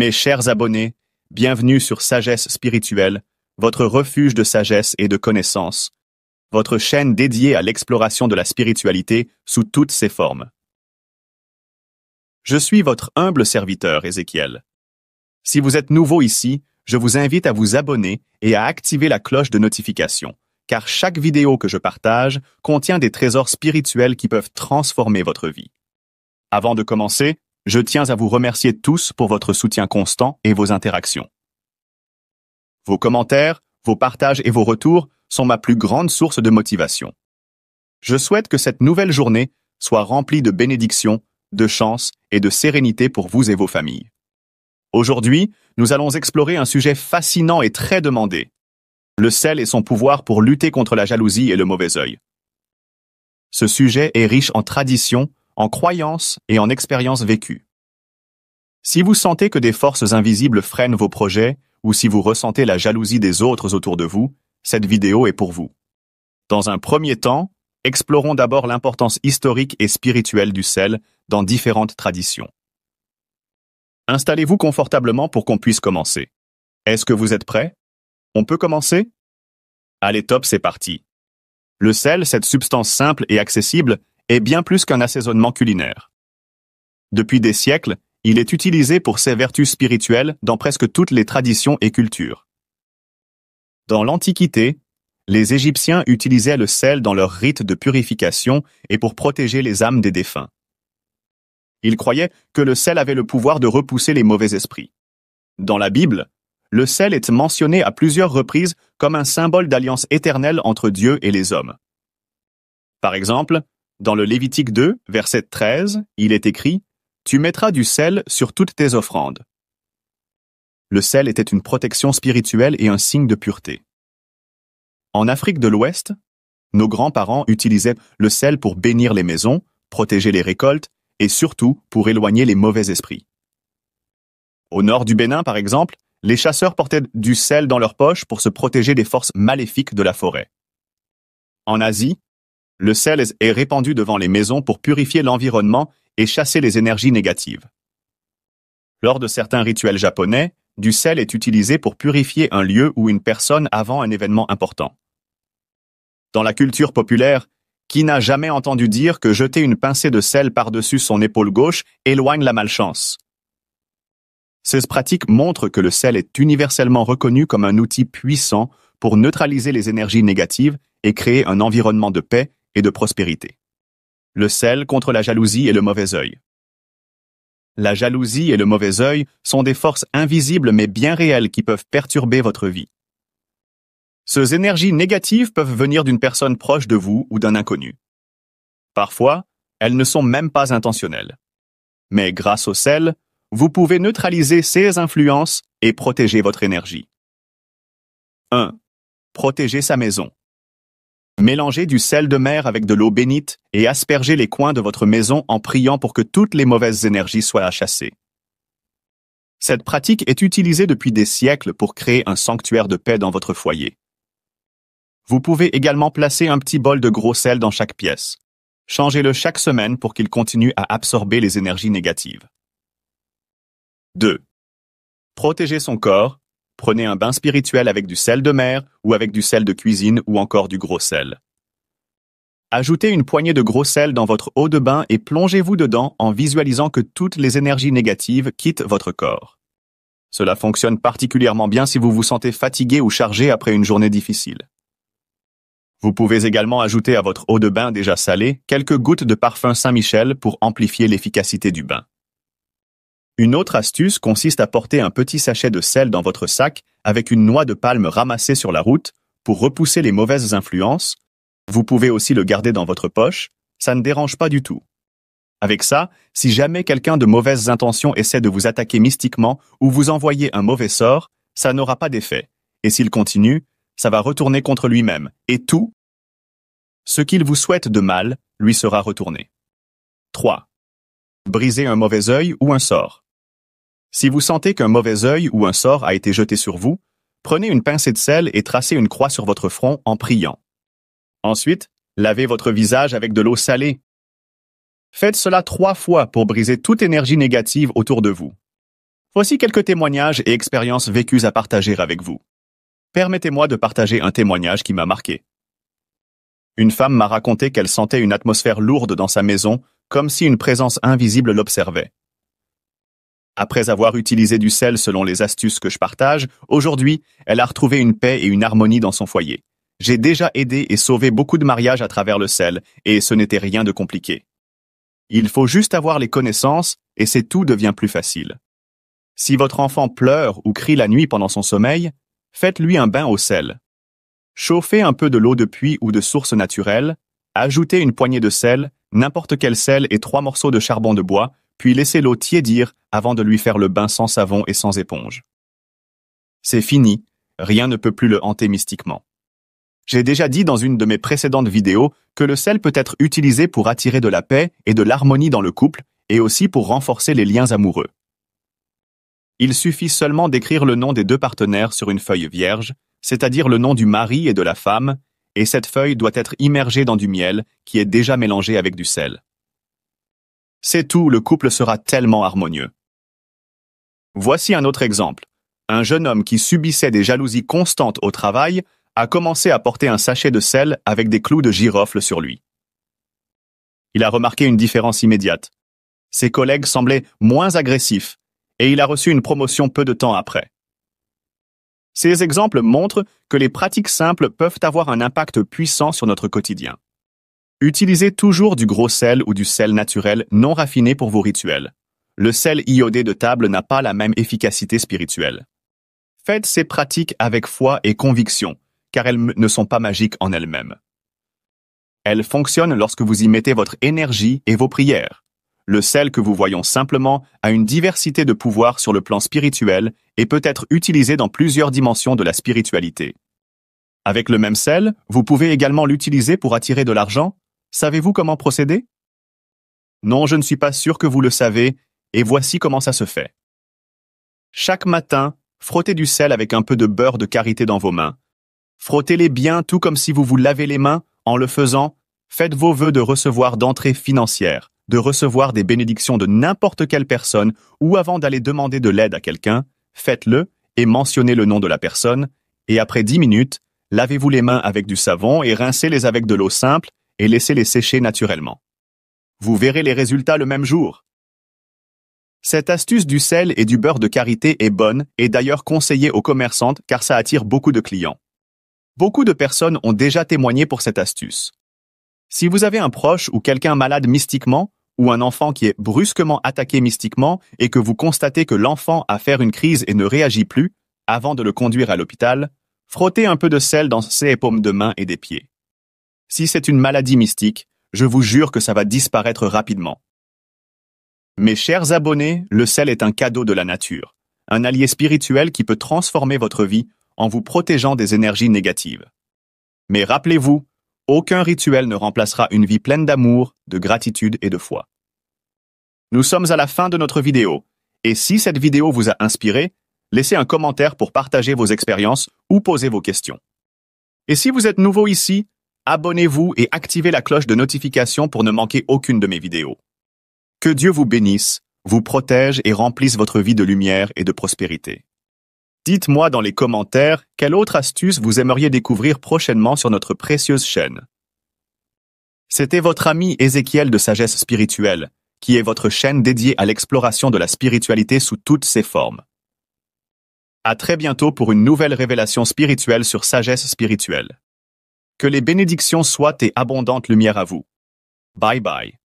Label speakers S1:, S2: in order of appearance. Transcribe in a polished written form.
S1: Mes chers abonnés, bienvenue sur Sagesse Spirituelle, votre refuge de sagesse et de connaissance, votre chaîne dédiée à l'exploration de la spiritualité sous toutes ses formes. Je suis votre humble serviteur, Ézéchiel. Si vous êtes nouveau ici, je vous invite à vous abonner et à activer la cloche de notification, car chaque vidéo que je partage contient des trésors spirituels qui peuvent transformer votre vie. Avant de commencer, je tiens à vous remercier tous pour votre soutien constant et vos interactions. Vos commentaires, vos partages et vos retours sont ma plus grande source de motivation. Je souhaite que cette nouvelle journée soit remplie de bénédictions, de chance et de sérénité pour vous et vos familles. Aujourd'hui, nous allons explorer un sujet fascinant et très demandé. Le sel et son pouvoir pour lutter contre la jalousie et le mauvais œil. Ce sujet est riche en traditions, en croyances et en expériences vécues. Si vous sentez que des forces invisibles freinent vos projets ou si vous ressentez la jalousie des autres autour de vous, cette vidéo est pour vous. Dans un premier temps, explorons d'abord l'importance historique et spirituelle du sel dans différentes traditions. Installez-vous confortablement pour qu'on puisse commencer. Est-ce que vous êtes prêts? On peut commencer? Allez, top, c'est parti. Le sel, cette substance simple et accessible, est bien plus qu'un assaisonnement culinaire. Depuis des siècles, il est utilisé pour ses vertus spirituelles dans presque toutes les traditions et cultures. Dans l'Antiquité, les Égyptiens utilisaient le sel dans leurs rites de purification et pour protéger les âmes des défunts. Ils croyaient que le sel avait le pouvoir de repousser les mauvais esprits. Dans la Bible, le sel est mentionné à plusieurs reprises comme un symbole d'alliance éternelle entre Dieu et les hommes. Par exemple, dans le Lévitique 2, verset 13, il est écrit « Tu mettras du sel sur toutes tes offrandes ». Le sel était une protection spirituelle et un signe de pureté. En Afrique de l'Ouest, nos grands-parents utilisaient le sel pour bénir les maisons, protéger les récoltes et surtout pour éloigner les mauvais esprits. Au nord du Bénin, par exemple, les chasseurs portaient du sel dans leurs poches pour se protéger des forces maléfiques de la forêt. En Asie, le sel est répandu devant les maisons pour purifier l'environnement et chasser les énergies négatives. Lors de certains rituels japonais, du sel est utilisé pour purifier un lieu ou une personne avant un événement important. Dans la culture populaire, qui n'a jamais entendu dire que jeter une pincée de sel par-dessus son épaule gauche éloigne la malchance? Ces pratiques montrent que le sel est universellement reconnu comme un outil puissant pour neutraliser les énergies négatives et créer un environnement de paix et de prospérité. Le sel contre la jalousie et le mauvais œil. La jalousie et le mauvais œil sont des forces invisibles mais bien réelles qui peuvent perturber votre vie. Ces énergies négatives peuvent venir d'une personne proche de vous ou d'un inconnu. Parfois, elles ne sont même pas intentionnelles. Mais grâce au sel, vous pouvez neutraliser ces influences et protéger votre énergie. 1. Protéger sa maison. Mélangez du sel de mer avec de l'eau bénite et aspergez les coins de votre maison en priant pour que toutes les mauvaises énergies soient chassées. Cette pratique est utilisée depuis des siècles pour créer un sanctuaire de paix dans votre foyer. Vous pouvez également placer un petit bol de gros sel dans chaque pièce. Changez-le chaque semaine pour qu'il continue à absorber les énergies négatives. 2. Protégez son corps. Prenez un bain spirituel avec du sel de mer ou avec du sel de cuisine ou encore du gros sel. Ajoutez une poignée de gros sel dans votre eau de bain et plongez-vous dedans en visualisant que toutes les énergies négatives quittent votre corps. Cela fonctionne particulièrement bien si vous vous sentez fatigué ou chargé après une journée difficile. Vous pouvez également ajouter à votre eau de bain déjà salée quelques gouttes de parfum Saint-Michel pour amplifier l'efficacité du bain. Une autre astuce consiste à porter un petit sachet de sel dans votre sac avec une noix de palme ramassée sur la route pour repousser les mauvaises influences. Vous pouvez aussi le garder dans votre poche, ça ne dérange pas du tout. Avec ça, si jamais quelqu'un de mauvaises intentions essaie de vous attaquer mystiquement ou vous envoyer un mauvais sort, ça n'aura pas d'effet. Et s'il continue, ça va retourner contre lui-même. Et tout, ce qu'il vous souhaite de mal, lui sera retourné. 3. Briser un mauvais œil ou un sort. Si vous sentez qu'un mauvais œil ou un sort a été jeté sur vous, prenez une pincée de sel et tracez une croix sur votre front en priant. Ensuite, lavez votre visage avec de l'eau salée. Faites cela 3 fois pour briser toute énergie négative autour de vous. Voici quelques témoignages et expériences vécues à partager avec vous. Permettez-moi de partager un témoignage qui m'a marqué. Une femme m'a raconté qu'elle sentait une atmosphère lourde dans sa maison, comme si une présence invisible l'observait. Après avoir utilisé du sel selon les astuces que je partage, aujourd'hui, elle a retrouvé une paix et une harmonie dans son foyer. J'ai déjà aidé et sauvé beaucoup de mariages à travers le sel, et ce n'était rien de compliqué. Il faut juste avoir les connaissances, et c'est tout devient plus facile. Si votre enfant pleure ou crie la nuit pendant son sommeil, faites-lui un bain au sel. Chauffez un peu de l'eau de puits ou de source naturelle, ajoutez une poignée de sel, n'importe quel sel et 3 morceaux de charbon de bois, puis laissez l'eau tiédir avant de lui faire le bain sans savon et sans éponge. C'est fini, rien ne peut plus le hanter mystiquement. J'ai déjà dit dans une de mes précédentes vidéos que le sel peut être utilisé pour attirer de la paix et de l'harmonie dans le couple et aussi pour renforcer les liens amoureux. Il suffit seulement d'écrire le nom des 2 partenaires sur une feuille vierge, c'est-à-dire le nom du mari et de la femme, et cette feuille doit être immergée dans du miel qui est déjà mélangé avec du sel. C'est tout, le couple sera tellement harmonieux. Voici un autre exemple. Un jeune homme qui subissait des jalousies constantes au travail a commencé à porter un sachet de sel avec des clous de girofle sur lui. Il a remarqué une différence immédiate. Ses collègues semblaient moins agressifs et il a reçu une promotion peu de temps après. Ces exemples montrent que les pratiques simples peuvent avoir un impact puissant sur notre quotidien. Utilisez toujours du gros sel ou du sel naturel non raffiné pour vos rituels. Le sel iodé de table n'a pas la même efficacité spirituelle. Faites ces pratiques avec foi et conviction, car elles ne sont pas magiques en elles-mêmes. Elles fonctionnent lorsque vous y mettez votre énergie et vos prières. Le sel que vous voyons simplement a une diversité de pouvoirs sur le plan spirituel et peut être utilisé dans plusieurs dimensions de la spiritualité. Avec le même sel, vous pouvez également l'utiliser pour attirer de l'argent. Savez-vous comment procéder? Non, je ne suis pas sûr que vous le savez, et voici comment ça se fait. Chaque matin, frottez du sel avec un peu de beurre de karité dans vos mains. Frottez-les bien tout comme si vous vous lavez les mains. En le faisant, faites vos vœux de recevoir d'entrées financières, de recevoir des bénédictions de n'importe quelle personne ou avant d'aller demander de l'aide à quelqu'un, faites-le et mentionnez le nom de la personne, et après 10 minutes, lavez-vous les mains avec du savon et rincez-les avec de l'eau simple et laissez-les sécher naturellement. Vous verrez les résultats le même jour. Cette astuce du sel et du beurre de karité est bonne et d'ailleurs conseillée aux commerçantes car ça attire beaucoup de clients. Beaucoup de personnes ont déjà témoigné pour cette astuce. Si vous avez un proche ou quelqu'un malade mystiquement, ou un enfant qui est brusquement attaqué mystiquement et que vous constatez que l'enfant a fait une crise et ne réagit plus, avant de le conduire à l'hôpital, frottez un peu de sel dans ses paumes de main et des pieds. Si c'est une maladie mystique, je vous jure que ça va disparaître rapidement. Mes chers abonnés, le sel est un cadeau de la nature, un allié spirituel qui peut transformer votre vie en vous protégeant des énergies négatives. Mais rappelez-vous, aucun rituel ne remplacera une vie pleine d'amour, de gratitude et de foi. Nous sommes à la fin de notre vidéo, et si cette vidéo vous a inspiré, laissez un commentaire pour partager vos expériences ou poser vos questions. Et si vous êtes nouveau ici, abonnez-vous et activez la cloche de notification pour ne manquer aucune de mes vidéos. Que Dieu vous bénisse, vous protège et remplisse votre vie de lumière et de prospérité. Dites-moi dans les commentaires quelle autre astuce vous aimeriez découvrir prochainement sur notre précieuse chaîne. C'était votre ami Ézéchiel de Sagesse Spirituelle, qui est votre chaîne dédiée à l'exploration de la spiritualité sous toutes ses formes. À très bientôt pour une nouvelle révélation spirituelle sur Sagesse Spirituelle. Que les bénédictions soient et abondante lumière à vous. Bye bye.